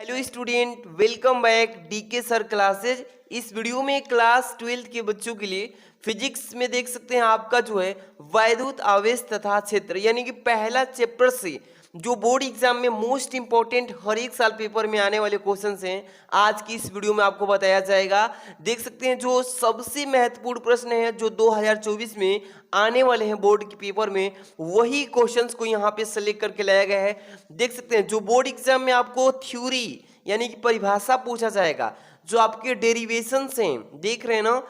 Hello student, welcome back DK sir classes. इस video में class 12 के बच्चों के लिए फिजिक्स में देख सकते हैं आपका जो है वैद्युत आवेश तथा क्षेत्र यानी कि पहला चैप्टर से जो बोर्ड एग्जाम में मोस्ट इंपॉर्टेंट हर एक साल पेपर में आने वाले क्वेश्चंस हैं आज की इस वीडियो में आपको बताया जाएगा। देख सकते हैं जो सबसे महत्वपूर्ण प्रश्न है जो 2024 में आने वाले हैं बोर्ड के पेपर में, वही क्वेश्चंस को यहाँ पे सेलेक्ट करके लाया गया है। देख सकते हैं जो बोर्ड एग्जाम में आपको थ्योरी यानी कि परिभाषा पूछा जाएगा, जो आपके डेरिवेशंस हैं देख रहे हैं ना,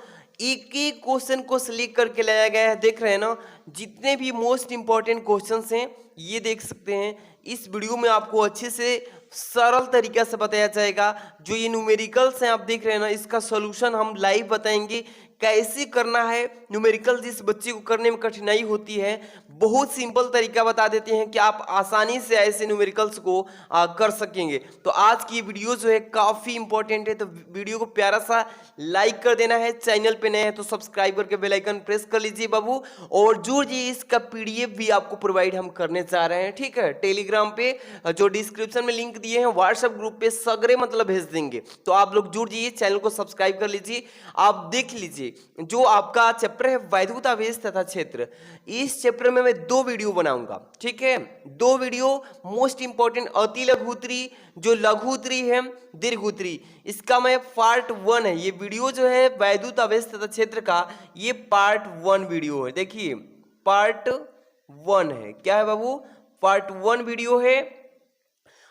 एक एक क्वेश्चन को सिलेक्ट करके लाया गया है। देख रहे हैं ना, जितने भी मोस्ट इंपॉर्टेंट क्वेश्चंस हैं ये देख सकते हैं इस वीडियो में आपको अच्छे से सरल तरीका से बताया जाएगा। जो ये न्यूमेरिकल्स हैं आप देख रहे हैं ना, इसका सॉल्यूशन हम लाइव बताएंगे कैसे करना है। न्यूमेरिकल जिस बच्चे को करने में कठिनाई होती है बहुत सिंपल तरीका बता देते हैं कि आप आसानी से ऐसे न्यूमेरिकल्स को कर सकेंगे। तो आज की वीडियो जो है काफ़ी इंपॉर्टेंट है, तो वीडियो को प्यारा सा लाइक कर देना है। चैनल पे नए हैं तो सब्सक्राइब करके बेल आइकन प्रेस कर लीजिए बाबू, और जो जी इसका पीडीएफ भी आपको प्रोवाइड हम करने जा रहे हैं। ठीक है, टेलीग्राम पे जो डिस्क्रिप्शन में लिंक दिए हैं, व्हाट्सएप ग्रुप पे सगरे मतलब भेज देंगे, तो आप लोग जुड़ जाइए, चैनल को सब्सक्राइब कर लीजिए। आप देख लीजिए जो आपका चैप्टर है वैद्युत आवेश तथा क्षेत्र, इस चैप्टर में मैं 2 वीडियो बनाऊंगा। ठीक है, 2 वीडियो मोस्ट इंपॉर्टेंट, अति लघुत्तरी जो लघुत्तरी है, दीर्घोत्तरी, इसका मैं पार्ट 1 है। ये वीडियो जो है वैद्युत आवेश तथा क्षेत्र का ये पार्ट 1 वीडियो है। देखिए पार्ट 1 है, क्या है बाबू, पार्ट 1 वीडियो है।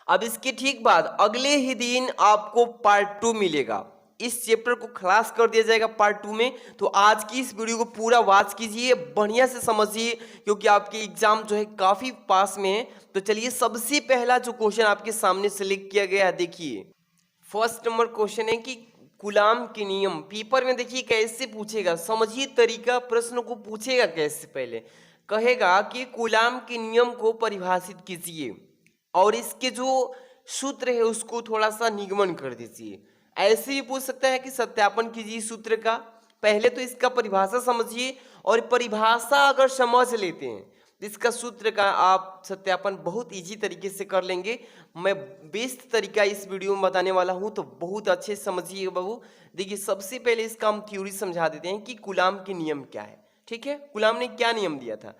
अब इसके ठीक बाद अगले ही दिन आपको पार्ट 2 मिलेगा। इस चैप्टर को खलास कर दिया जाएगा पार्ट 2 में। तो आज की इस वीडियो को पूरा वॉच कीजिए, बढ़िया से समझिए, क्योंकि आपके एग्जाम जो है काफी पास में है। तो चलिए सबसे पहला जो क्वेश्चन आपके सामने सेलेक्ट किया गया है, देखिए फर्स्ट नंबर क्वेश्चन है कि कूलाम के नियम पेपर में देखिए कैसे पूछेगा, समझिए तरीका, प्रश्न को पूछेगा कैसे। पहले कहेगा कि कूलाम के नियम को परिभाषित कीजिए और इसके जो सूत्र है उसको थोड़ा सा निगमन कर दीजिए। ऐसे ही पूछ सकता है कि सत्यापन कीजिए सूत्र का। पहले तो इसका परिभाषा समझिए, और परिभाषा अगर समझ लेते हैं तो इसका सूत्र का आप सत्यापन बहुत इजी तरीके से कर लेंगे। मैं बेस्ट तरीका इस वीडियो में बताने वाला हूं, तो बहुत अच्छे से समझिएगा बाबू। देखिए सबसे पहले इसका हम थ्योरी समझा देते हैं कि कूलाम के नियम क्या है। ठीक है, कूलाम ने क्या नियम दिया था,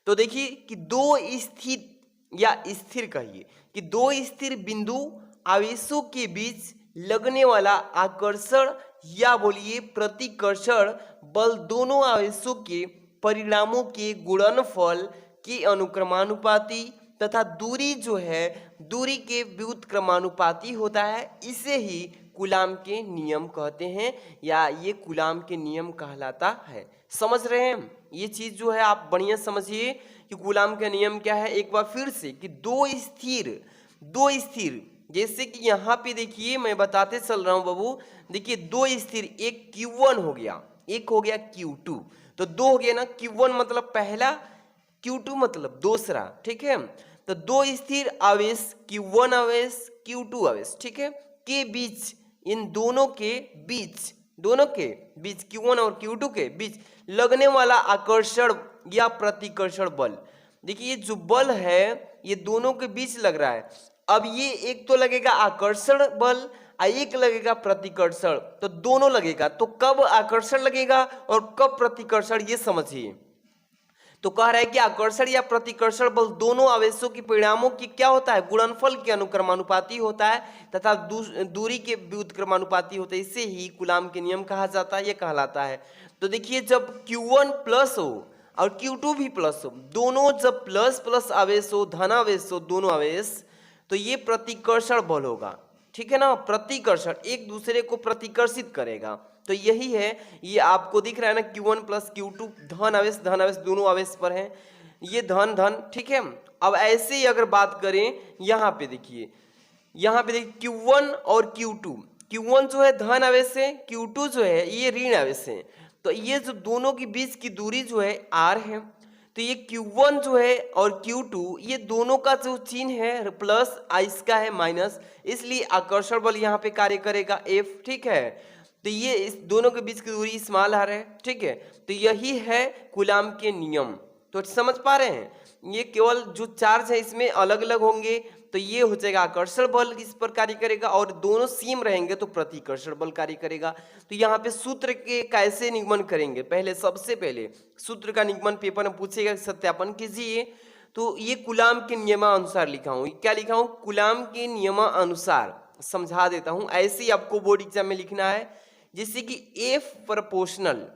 तो देखिए कि दो स्थिर या स्थिर कहिए कि 2 स्थिर बिंदु आवेशों के बीच लगने वाला आकर्षण या बोलिए प्रतिकर्षण बल दोनों आवेशों के परिणामों के गुणनफल के अनुक्रमानुपाती तथा दूरी जो है दूरी के व्युत्क्रमानुपाती होता है। इसे ही कूलाम के नियम कहते हैं, या ये कूलाम के नियम कहलाता है। समझ रहे हैं, ये चीज जो है आप बढ़िया समझिए कि कूलाम का नियम क्या है। एक बार फिर से कि दो स्थिर जैसे कि यहाँ पे देखिए मैं बताते चल रहा हूँ बाबू। देखिए 2 स्थिर, एक Q1 हो गया, एक हो गया Q2, तो 2 हो गया ना। Q1 मतलब पहला, Q2 मतलब दूसरा। ठीक है, तो 2 स्थिर आवेश Q1 आवेश Q2 आवेश, ठीक है, के बीच, इन दोनों के बीच Q1 और Q2 के बीच लगने वाला आकर्षण या प्रतिकर्षण बल। देखिए ये जो बल है ये दोनों के बीच लग रहा है। अब ये एक तो लगेगा आकर्षण बल और एक लगेगा प्रतिकर्षण, तो दोनों लगेगा। तो कब आकर्षण लगेगा और कब प्रतिकर्षण, ये समझिए। तो कह रहा है कि आकर्षण या प्रतिकर्षण बल दोनों आवेशों के परिणामों की क्या होता है, गुणनफल के अनुक्रमानुपाती होता है तथा दूरी के व्युत्क्रमानुपाती होता है। इसे ही कूलाम के नियम कहा जाता है, ये कहलाता है। तो देखिए जब Q1 प्लस हो और Q2 भी प्लस हो, दोनों जब प्लस प्लस आवेश हो, धन आवेश हो, दोनों आवेश, तो ये प्रतिकर्षण बल होगा। ठीक है ना, प्रतिकर्षण एक दूसरे को प्रतिकर्षित करेगा। तो यही है, ये आपको दिख रहा है ना Q1 प्लस Q2, धन आवेश दोनों आवेश पर है, ये धन। ठीक है, अब ऐसे ही अगर बात करें यहाँ पे देखिए Q1 और Q1 जो है धन आवेश है, Q2 जो है ये ऋण आवेश है। तो ये जो दोनों के बीच की दूरी जो है R है, तो ये Q1 जो है और Q2 ये दोनों का जो चिन्ह है प्लस, इसका है माइनस, इसलिए आकर्षण बल यहाँ पे कार्य करेगा F। ठीक है, तो ये इस दोनों के बीच की दूरी स्मॉल r है। ठीक है, तो यही है कूलाम के नियम। तो समझ पा रहे हैं, ये केवल जो चार्ज है इसमें अलग अलग होंगे, तो ये हो जाएगा आकर्षण बल इस पर कार्य करेगा, और दोनों सेम रहेंगे तो प्रतिकर्षण बल कार्य करेगा। तो यहाँ पे सूत्र के कैसे निगमन करेंगे, पहले सबसे पहले सूत्र का निगमन पेपर में पूछेगा, सत्यापन कीजिए। तो ये कूलाम के नियमानुसार लिखा हूँ, क्या लिखा हूँ, कूलाम के नियमानुसार। समझा देता हूँ, ऐसे ही आपको बोर्ड एग्जाम में लिखना है। जैसे कि एफ प्रोपोर्शनल,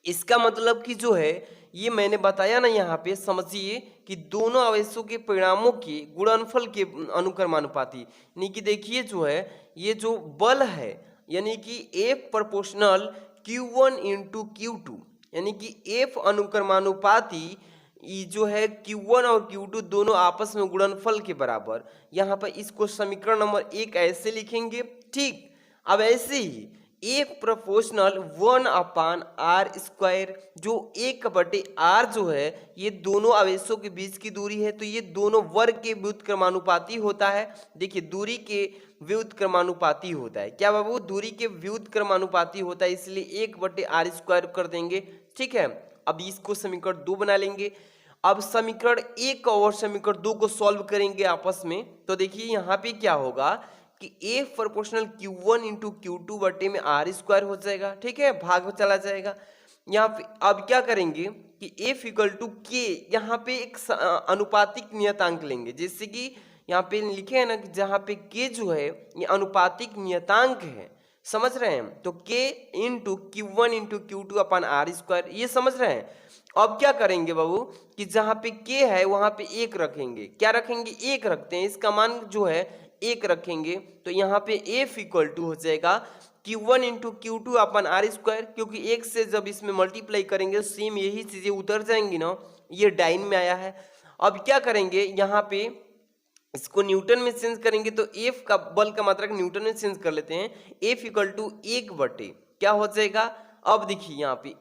इसका मतलब कि जो है ये मैंने बताया ना, यहाँ पे समझिए कि दोनों आवेशों के परिणामों के गुणनफल के अनुक्रमानुपाती, यानी कि देखिए जो है ये जो बल है, यानी कि F proportional Q1 into Q2, यानी कि F अनुक्रमानुपाती ये जो है Q1 और Q2 दोनों आपस में गुणनफल के बराबर। यहाँ पर इसको समीकरण नंबर 1 ऐसे लिखेंगे, ठीक। अब ऐसे ही एक प्रोपोर्शनल 1/r², जो 1/r जो है ये दोनों आवेशों के बीच की दूरी है, तो ये दोनों वर्ग के व्युत्क्रमानुपाती होता है। देखिए दूरी के व्युत्क्रमानुपाती होता है, क्या बाबू, दूरी के व्युत्क्रमानुपाती होता है, इसलिए 1/r² कर देंगे, ठीक है। अब इसको समीकरण 2 बना लेंगे। अब समीकरण 1 और समीकरण 2 को सॉल्व करेंगे आपस में, तो देखिए यहाँ पे क्या होगा कि F proportional Q1 into Q2 बटे में r² हो जाएगा, ठीक है, भाग में चला जाएगा। यहाँ पे अब क्या करेंगे कि F इक्वल टू K, यहाँ पे एक अनुपातिक नियतांक लेंगे, जैसे कि यहाँ पे लिखे है ना कि जहाँ पे K जो है ये अनुपातिक नियतांक है, समझ रहे हैं, तो K into Q1 into Q2 अपन r², ये समझ रहे हैं। अब क्या करेंगे बाबू कि जहाँ पे K है वहाँ पे 1 रखेंगे, क्या रखेंगे, 1 रखते हैं, इसका मान जो है 1 रखेंगे, तो यहाँ पे F इक्वल टू हो जाएगा Q1 इंटू Q2 अपन r², क्योंकि 1 से जब इसमें मल्टीप्लाई करेंगे सेम यही चीजें उतर जाएंगी ना, ये डाइन में आया है। अब क्या करेंगे, यहाँ पे इसको न्यूटन में चेंज करेंगे, तो F का बल का मात्रक न्यूटन में चेंज कर लेते हैं, F इक्वल टू 1 बटे क्या हो जाएगा, अब देखिए यहाँ पे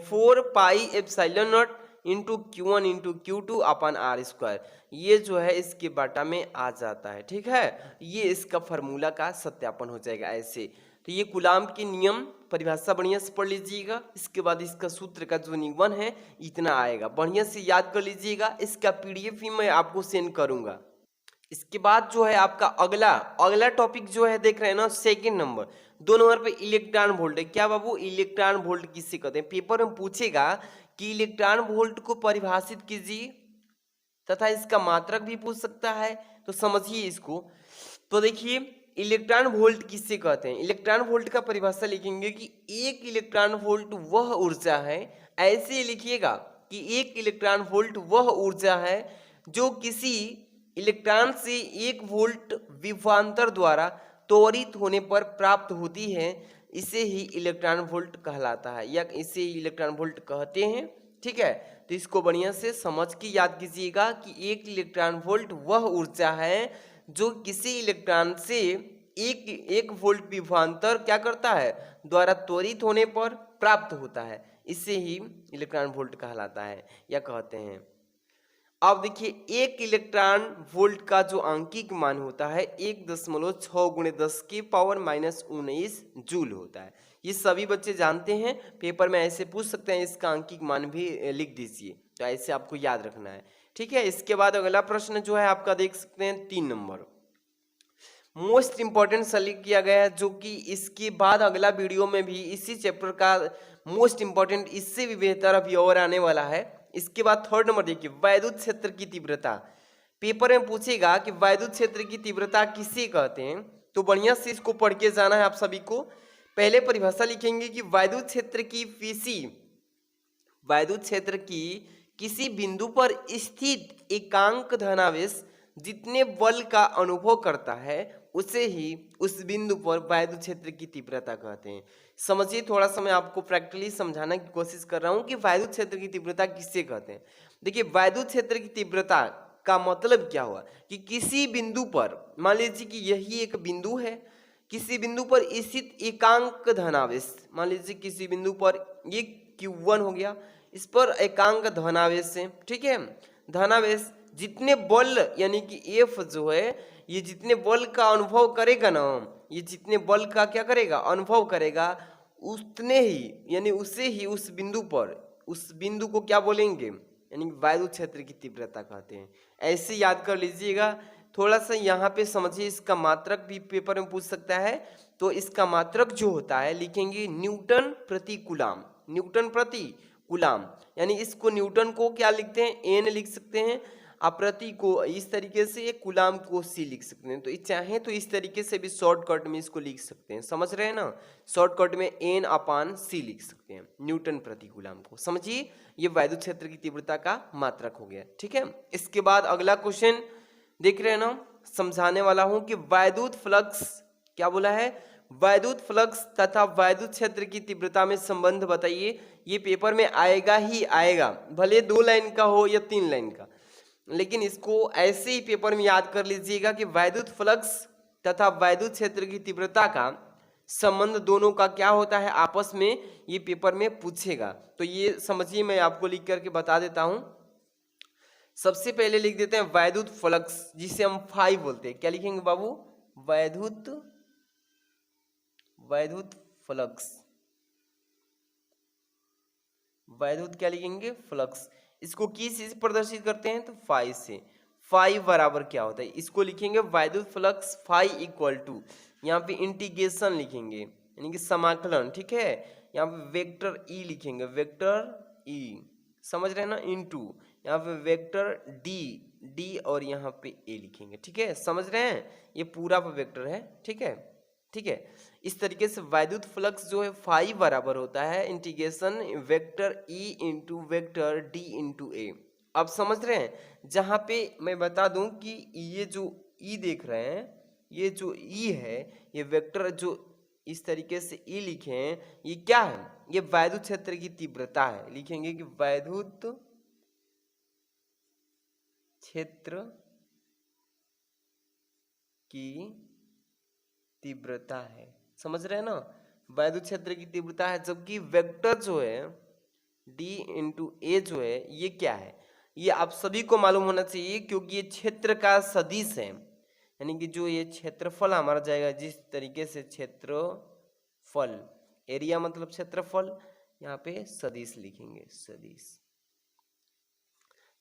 4πε0 इंटू Q1 इंटू Q2 अपन r², ये जो है इसके बाटा में आ जाता है, ठीक है। ये इसका फार्मूला का सत्यापन हो जाएगा ऐसे। तो ये कूलाम के नियम परिभाषा बढ़िया से पढ़ लीजिएगा, इसके बाद इसका सूत्र का जो निगमन है इतना आएगा, बढ़िया से याद कर लीजिएगा। इसका PDF भी मैं आपको सेंड करूंगा। इसके बाद जो है आपका अगला टॉपिक जो है देख रहे हैं ना, सेकंड नंबर 2 नंबर पे इलेक्ट्रॉन वोल्ट है। क्या बाबू, इलेक्ट्रॉन वोल्ट किससे कहते हैं, पेपर में पूछेगा कि इलेक्ट्रॉन वोल्ट को परिभाषित कीजिए, तथा इसका मात्रक भी पूछ सकता है, तो समझिए इसको। तो देखिए इलेक्ट्रॉन वोल्ट किससे कहते हैं, इलेक्ट्रॉन वोल्ट का परिभाषा लिखेंगे कि एक इलेक्ट्रॉन वोल्ट वह ऊर्जा है, ऐसे लिखिएगा कि एक इलेक्ट्रॉन वोल्ट वह ऊर्जा है जो किसी इलेक्ट्रॉन से 1 वोल्ट विभवांतर द्वारा त्वरित होने पर प्राप्त होती है, इसे ही इलेक्ट्रॉन वोल्ट कहलाता है, या इसे ही इलेक्ट्रॉन वोल्ट कहते हैं, ठीक है। तो इसको बढ़िया से समझ के याद कीजिएगा कि एक इलेक्ट्रॉन वोल्ट वह ऊर्जा है जो किसी इलेक्ट्रॉन से एक वोल्ट विभवांतर क्या करता है, द्वारा त्वरित होने पर प्राप्त होता है, इसे ही इलेक्ट्रॉन वोल्ट कहलाता है या कहते हैं। अब देखिए एक इलेक्ट्रॉन वोल्ट का जो आंकिक मान होता है 1.6 × 10⁻⁻19 जूल होता है। ये सभी बच्चे जानते हैं, पेपर में ऐसे पूछ सकते हैं, इसका आंकिक मान भी लिख दीजिए, तो ऐसे आपको याद रखना है, ठीक है। इसके बाद अगला प्रश्न जो है आपका देख सकते हैं 3 नंबर, मोस्ट इंपॉर्टेंट सेलेक्ट किया गया है, जो कि इसके बाद अगला वीडियो में भी इसी चैप्टर का मोस्ट इंपॉर्टेंट, इससे भी बेहतर अभी और आने वाला है। इसके बाद 3rd नंबर देखिए वैद्युत क्षेत्र की तीव्रता, पेपर में पूछेगा कि वैद्युत क्षेत्र की तीव्रता किसे कहते हैं, तो बढ़िया से इसको पढ़ के जाना है आप सभी को। पहले परिभाषा लिखेंगे कि वैद्युत क्षेत्र की किसी बिंदु पर स्थित एकांक धनावेश जितने बल का अनुभव करता है उसे ही उस बिंदु पर वैद्युत क्षेत्र की तीव्रता कहते हैं। समझिए, थोड़ा सा मैं आपको प्रैक्टिकली समझाने की कोशिश कर रहा हूं कि वैद्युत क्षेत्र की तीव्रता किससे कहते हैं। देखिए वैद्युत क्षेत्र की तीव्रता का मतलब क्या हुआ कि किसी बिंदु पर, मान लीजिए कि यही एक बिंदु है, किसी बिंदु पर स्थित एकांक धनावेश, मान लीजिए किसी बिंदु पर ये Q1 हो गया, इस पर एकांक धनावेश है, ठीक है। धनावेश जितने बल यानी कि F जो है ये जितने बल का अनुभव करेगा ना, ये जितने बल का क्या करेगा, अनुभव करेगा, उतने ही यानी उसे ही उस बिंदु पर, उस बिंदु को क्या बोलेंगे, यानी वैद्युत क्षेत्र की तीव्रता कहते हैं। ऐसे याद कर लीजिएगा, थोड़ा सा यहाँ पे समझिए, इसका मात्रक भी पेपर में पूछ सकता है। तो इसका मात्रक जो होता है लिखेंगे न्यूटन प्रति कूलाम, न्यूटन प्रति कूलाम, यानी इसको न्यूटन को क्या लिखते हैं, एन लिख सकते हैं, प्रति को इस तरीके से, कूलाम को सी लिख सकते हैं। तो चाहे तो इस तरीके से भी शॉर्टकट में इसको लिख सकते हैं, समझ रहे हैं ना, शॉर्टकट में एन अपान सी लिख सकते हैं, न्यूटन प्रति कूलाम को। समझिए ये वैद्युत क्षेत्र की तीव्रता का मात्रक हो गया, ठीक है। इसके बाद अगला क्वेश्चन देख रहे हैं ना, समझाने वाला हूं कि वैद्युत फ्लक्स, क्या बोला है, वैद्युत फ्लक्स तथा वैद्युत क्षेत्र की तीव्रता में संबंध बताइए। ये पेपर में आएगा ही आएगा, भले 2 लाइन का हो या 3 लाइन का, लेकिन इसको ऐसे ही पेपर में याद कर लीजिएगा कि वैद्युत फ्लक्स तथा वैद्युत क्षेत्र की तीव्रता का संबंध दोनों का क्या होता है आपस में, ये पेपर में पूछेगा। तो ये समझिए, मैं आपको लिख करके बता देता हूं। सबसे पहले लिख देते हैं वैद्युत फ्लक्स, जिसे हम फाई बोलते हैं। क्या लिखेंगे बाबू, वैद्युत फ्लक्स, वैद्युत क्या लिखेंगे, फ्लक्स। इसको किस से प्रदर्शित करते हैं, तो फाई से। फाई बराबर क्या होता है, इसको लिखेंगे वैद्युत फ्लक्स फाई इक्वल टू, यहाँ पे इंटीग्रेशन लिखेंगे यानी कि समाकलन, ठीक है। यहाँ पे वेक्टर ई लिखेंगे, वेक्टर ई, समझ रहे हैं ना, इनटू यहाँ पे वेक्टर डी, डी और यहाँ पे ए लिखेंगे, ठीक है, समझ रहे हैं, ये पूरा वेक्टर है, ठीक है, ठीक है। इस तरीके से वैद्युत फ्लक्स जो है फाई बराबर होता है integration vector E into vector D into A. अब समझ रहे हैं, जहाँ पे मैं बता दूं कि ये जो ई देख रहे हैं, ये जो ई है, ये वेक्टर जो इस तरीके से ई लिखे हैं, ये क्या है, ये वैद्युत क्षेत्र की तीव्रता है। लिखेंगे कि वैद्युत क्षेत्र की तीव्रता है, समझ रहे हैं ना, वैद्युत क्षेत्र की तीव्रता है। जबकि वेक्टर जो है d इंटू ए जो है, ये क्या है, ये आप सभी को मालूम होना चाहिए, क्योंकि ये क्षेत्र का सदिश है, यानी कि जो ये क्षेत्रफल हमारा जाएगा, जिस तरीके से क्षेत्रफल, एरिया मतलब क्षेत्रफल, यहाँ पे सदिश लिखेंगे, सदिश।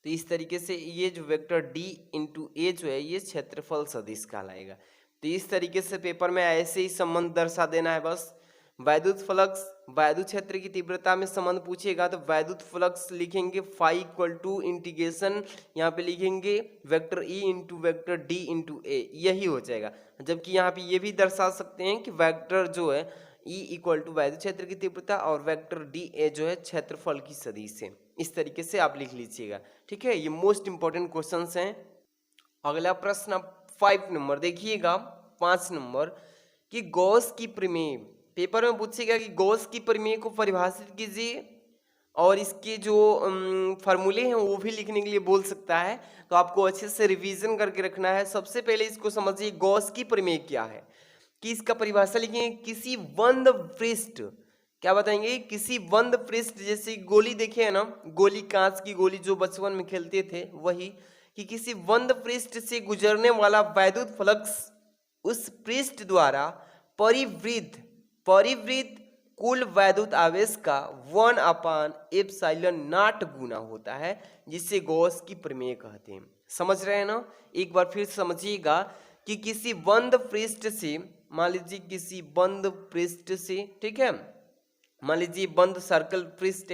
तो इस तरीके से ये जो वेक्टर d इंटू ए जो है, ये क्षेत्रफल सदिश कहलाएगा। तो इस तरीके से पेपर में ऐसे ही संबंध दर्शा देना है बस। वैद्युत फ्लक्स वैद्युत क्षेत्र की तीव्रता में संबंध पूछेगा तो वैद्युत फ्लक्स लिखेंगे फाई इक्वल टू इंटीग्रेशन, यहाँ पे लिखेंगे vector E into vector D into A, यही हो जाएगा। जबकि यहाँ पे ये भी दर्शा सकते हैं कि वेक्टर जो है ई इक्वल टू वैद्युत क्षेत्र की तीव्रता और वेक्टर डी ए जो है क्षेत्रफल की सदिश है। इस तरीके से आप लिख लीजिएगा, ठीक है। ये मोस्ट इंपॉर्टेंट क्वेश्चंस हैं। अगला प्रश्न 5 नंबर देखिएगा, 5 नंबर कि गॉस की प्रमेय, पेपर में पूछेगा कि गॉस की प्रमेय को परिभाषित कीजिए और इसके जो फार्मूले हैं वो भी लिखने के लिए बोल सकता है। तो आपको अच्छे से रिवीजन करके रखना है। सबसे पहले इसको समझिए, गॉस की प्रमेय क्या है, कि इसका परिभाषा लिखेंगे किसी बंद पृष्ठ, क्या बताएंगे, किसी बंद पृष्ठ, जैसे गोली देखे है ना, गोली, कांच की गोली जो बचपन में खेलते थे, वही, कि किसी बंद पृष्ठ से गुजरने वाला वैद्युत फ्लक्स उस पृष्ठ द्वारा परिवृत्त कुल वैद्युत आवेश का 1/ε0 गुना होता है, जिसे गॉस की प्रमेय कहते हैं। समझ रहे हैं ना, एक बार फिर समझिएगा कि किसी बंद पृष्ठ से, मान लीजिए किसी बंद पृष्ठ से, ठीक है, मान लीजिए बंद सर्कल पृष्ठ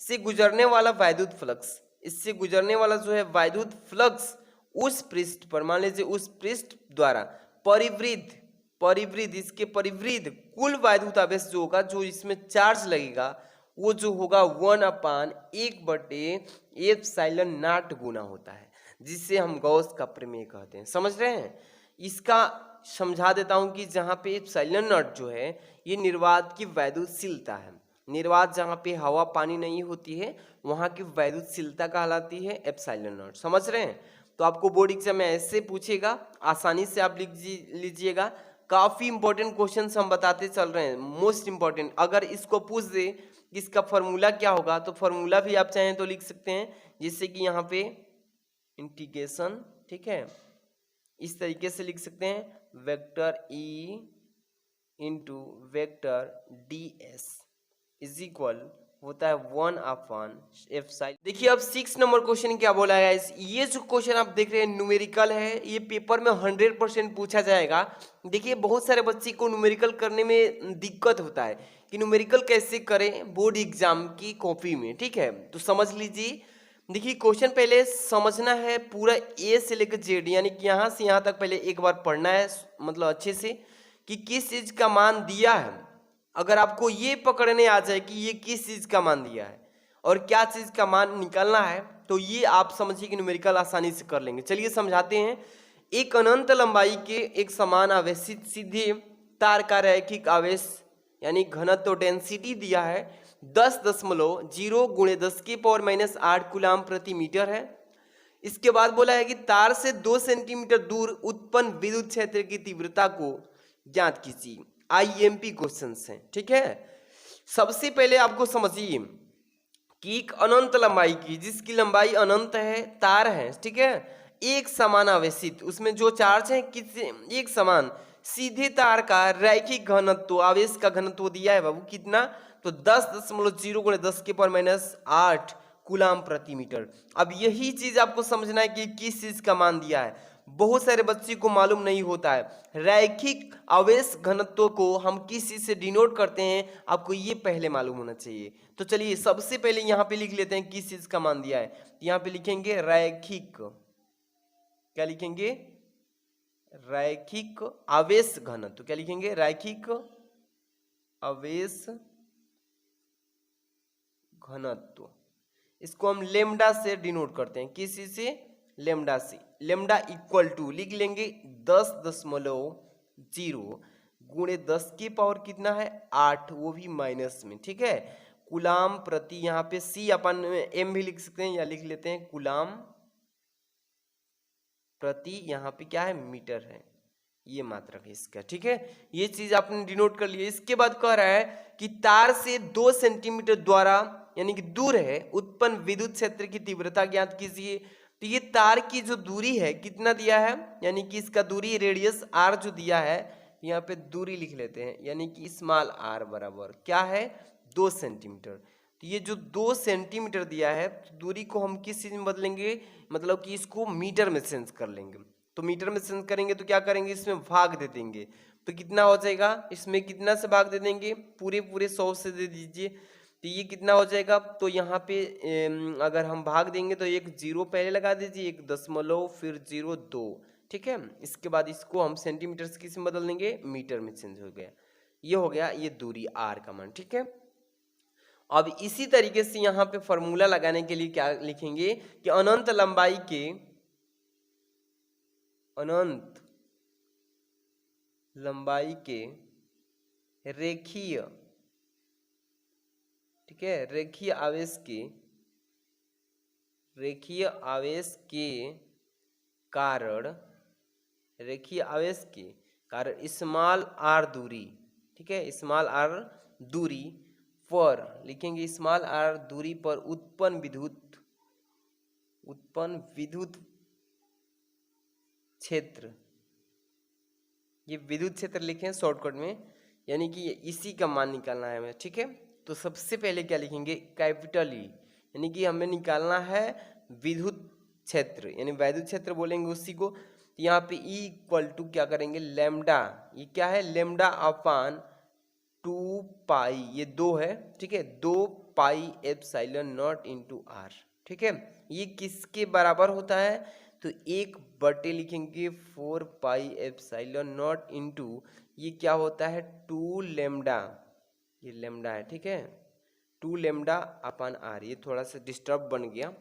से गुजरने वाला वैद्युत फ्लक्स, इससे गुजरने वाला जो है वैद्युत फ्लक्स उस पृष्ठ पर, मान लीजिए उस पृष्ठ द्वारा परिवृत्त इसके परिवृत्त कुल वैद्युत आवेश जो होगा, जो इसमें चार्ज लगेगा, वो जो होगा 1/1/ε0 गुना होता है, जिससे हम गॉस का प्रमेय कहते हैं। समझ रहे हैं, इसका समझा देता हूं कि जहां पे ε0 जो है, ये निर्वात की वैद्युतशीलता है। निर्वात जहां पे हवा पानी नहीं होती है, वहां की वैद्युतशीलता कहलाती है ε0। समझ रहे हैं, तो आपको बोर्ड एग्जाम में ऐसे पूछेगा, आसानी से आप लिख लीजिएगा। काफी इंपॉर्टेंट क्वेश्चंस हम बताते चल रहे हैं, मोस्ट इंपॉर्टेंट। अगर इसको पूछ दे इसका फॉर्मूला क्या होगा, तो फॉर्मूला भी आप चाहें तो लिख सकते हैं, जिससे कि यहाँ पे इंटीग्रेशन, ठीक है, इस तरीके से लिख सकते हैं, vector E into vector D S is equal होता है 1/f। देखिए अब 6 नंबर क्वेश्चन क्या बोला है गाइस, ये जो क्वेश्चन आप देख रहे हैं न्यूमेरिकल है, ये पेपर में 100% पूछा जाएगा। देखिए बहुत सारे बच्चे को न्यूमेरिकल करने में दिक्कत होता है कि न्यूमेरिकल कैसे करें बोर्ड एग्जाम की कॉपी में, ठीक है, तो समझ लीजिए। देखिए क्वेश्चन पहले समझना है पूरा ए से लेकर जेड, यानी कि यहाँ से यहाँ तक पहले एक बार पढ़ना है, मतलब अच्छे से कि किस चीज का मान दिया है। अगर आपको ये पकड़ने आ जाए कि ये किस चीज का मान दिया है और क्या चीज का मान निकालना है, तो ये आप समझिए कि न्यूमेरिकल आसानी से कर लेंगे। चलिए समझाते हैं। एक अनंत लंबाई के एक समान आवेशित सीधे तार का रैखिक आवेश यानी घनत्व डेंसिटी दिया है 10.0 गुणे 10⁻⁸ कूलाम प्रति मीटर है। इसके बाद बोला है कि तार से 2 सेंटीमीटर दूर उत्पन्न विद्युत क्षेत्र की तीव्रता को ज्ञात कीजिए। आईएमपी क्वेश्चंस हैं, ठीक है। सबसे पहले आपको समझिए कि एक अनंत लंबाई की, जिसकी लंबाई अनंत है, तार है, ठीक है, एक समान आवेशित, उसमें जो चार्ज है किस एक समान, सीधे तार का रैखिक घनत्व, आवेश का घनत्व दिया है बाबू कितना, तो 10.0 गुणे 10⁻⁸ कूलाम प्रति मीटर। अब यही चीज आपको समझना है कि किस चीज का मान दिया है। बहुत सारे बच्चे को मालूम नहीं होता है रैखिक आवेश घनत्व को हम किस चीज से डिनोट करते हैं, आपको ये पहले मालूम होना चाहिए। तो चलिए सबसे पहले यहाँ पे लिख लेते हैं किस चीज का मान दिया है। यहाँ पे लिखेंगे रैखिक, क्या लिखेंगे, रैखिक आवेश घनत्व, क्या लिखेंगे, रैखिक आवेश घनत्व। इसको हम लेमडा से डिनोट करते हैं, किस चीज से, लेमडा से। लेमडा इक्वल टू लिख लेंगे 10.0 गुणे 10 की पावर कितना है 8, वो भी माइनस में, ठीक है, कूलाम प्रति, यहाँ पे सी अपन एम भी लिख सकते हैं या लिख लेते हैं कूलाम प्रति, यहाँ पे क्या है मीटर है, ये मात्रक है इसका, ठीक है। ये चीज आपने डिनोट कर लिया। इसके बाद कह रहा है कि तार से 2 सेंटीमीटर द्वारा यानी कि दूर है उत्पन्न विद्युत क्षेत्र की तीव्रता ज्ञात कीजिए। तो ये तार की जो दूरी है कितना दिया है, यानी कि इसका दूरी रेडियस आर जो दिया है, यहाँ पे दूरी लिख लेते हैं, यानी कि स्मॉल आर बराबर क्या है 2 सेंटीमीटर। तो ये जो 2 सेंटीमीटर दिया है, तो दूरी को हम किस चीज में बदलेंगे, मतलब कि इसको मीटर में चेंज कर लेंगे। तो मीटर में चेंज करेंगे तो क्या करेंगे, इसमें भाग दे देंगे, तो कितना हो जाएगा, इसमें कितना से भाग दे देंगे, पूरे 100 से दे दीजिए, तो ये कितना हो जाएगा। तो यहाँ पे अगर हम भाग देंगे तो एक 0 पहले लगा दीजिए, एक दशमलव, फिर 0 2, ठीक है। इसके बाद इसको हम सेंटीमीटर से किस में बदल देंगे, मीटर में चेंज हो गया। ये हो गया ये दूरी आर का मान, ठीक है। अब इसी तरीके से यहाँ पे फॉर्मूला लगाने के लिए क्या लिखेंगे कि अनंत लंबाई के, अनंत लंबाई के रेखीय, ठीक है, रेखीय आवेश के कारण, रेखीय आवेश के कारण स्मॉल आर दूरी, ठीक है, स्मॉल आर दूरी पर लिखेंगे, स्मॉल आर दूरी पर उत्पन्न विद्युत क्षेत्र, ये विद्युत क्षेत्र लिखें शॉर्टकट में, यानी कि इसी का मान निकालना है हमें, ठीक है। तो सबसे पहले क्या लिखेंगे, कैपिटल ई, यानी कि हमें निकालना है विद्युत क्षेत्र, यानी वैद्युत क्षेत्र बोलेंगे उसी को। तो यहाँ पे ई इक्वल टू क्या करेंगे, लेमडा, ये क्या है, लेमडा अपान 2 पाई, ये 2 है, ठीक है, 2 pi epsilon naught into R, ठीक है। ये किसके बराबर होता है, तो 1 लिखेंगे 4 पाई एप्सिलॉन नॉट इंटू, ये क्या होता है 2 लेमडा, ये लेमडा है, ठीक है, 2 लेमडा अपान आर, ये थोड़ा सा डिस्टर्ब बन गया।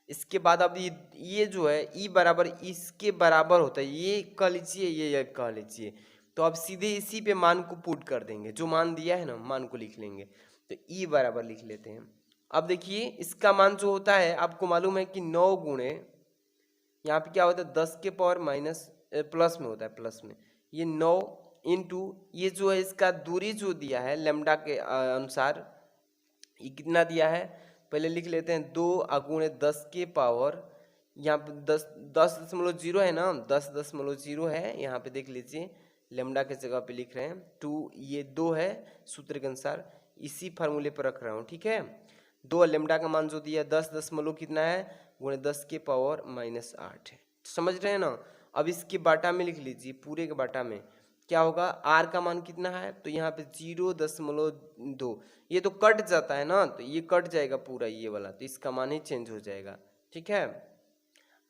इसके बाद अब ये जो है ई बराबर इसके बराबर होता है, ये कह लीजिए, ये कह लीजिए, तो अब सीधे इसी पे मान को पुट कर देंगे, जो मान दिया है ना मान को लिख लेंगे, तो ई बराबर लिख लेते हैं। अब देखिए इसका मान जो होता है आपको मालूम है कि 9 गुणे, यहाँ पे क्या होता है 10 के पावर माइनस प्लस में होता है, प्लस में, ये 9 इंटू ये जो है इसका दूरी जो दिया है लेमडा के अनुसार, ये कितना दिया है पहले लिख लेते हैं, 2 गुणे 10 के पावर, यहाँ पे 10.0 है ना, 10.0 है, यहाँ पे देख लीजिए लेमडा के जगह पे लिख रहे हैं 2, ये 2 है सूत्र के अनुसार, इसी फार्मूले पर रख रहा हूँ, ठीक है। 2 लेमडा का मान जो दिया 10 कितना है गुणे 10 के पावर -8 है, समझ रहे हैं ना। अब इसके बाटा में लिख लीजिए, पूरे के बाटा में क्या होगा, आर का मान कितना है, तो यहाँ पे 0.2, ये तो कट जाता है ना, तो ये कट जाएगा पूरा ये वाला, तो इसका मान ही चेंज हो जाएगा, ठीक है।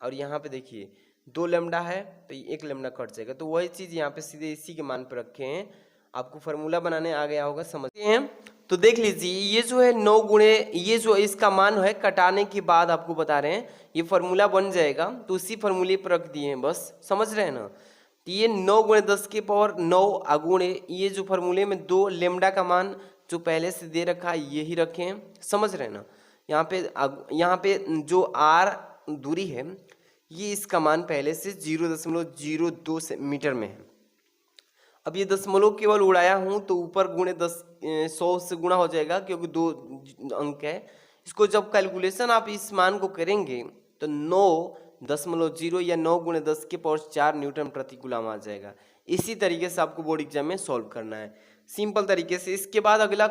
और यहाँ पे देखिए 2 लेमडा है तो 1 लेमडा कट जाएगा, तो वही चीज़ यहाँ पे सीधे इसी के मान पे रखे हैं। आपको फार्मूला बनाने आ गया होगा, समझते हैं। तो देख लीजिए ये जो है 9 गुणे, ये जो इसका मान है कटाने के बाद आपको बता रहे हैं ये फार्मूला बन जाएगा, तो उसी फार्मूले पर रख दिए हैं बस, समझ रहे हैं ना। तो ये 9 गुणे 10 के पावर 9 अगुणे ये जो फार्मूले में 2 लेमडा का मान जो पहले से दे रखा है यही रखे हैं, समझ रहे हैं ना। यहाँ पे जो आर दूरी है ये इसका मान पहले से 0.02 मीटर में है। अब ये दशमलव केवल उड़ाया हूँ तो ऊपर गुणे 100 से गुणा हो जाएगा क्योंकि 2 अंक है। इसको जब कैलकुलेशन आप इस मान को करेंगे तो 9.0 या 9 गुणे 10 के पावर 4 न्यूटन प्रति कूलम आ जाएगा। इसी तरीके से आपको बोर्ड एग्जाम में सॉल्व करना है, सिंपल तरीके से। इसके बाद अगला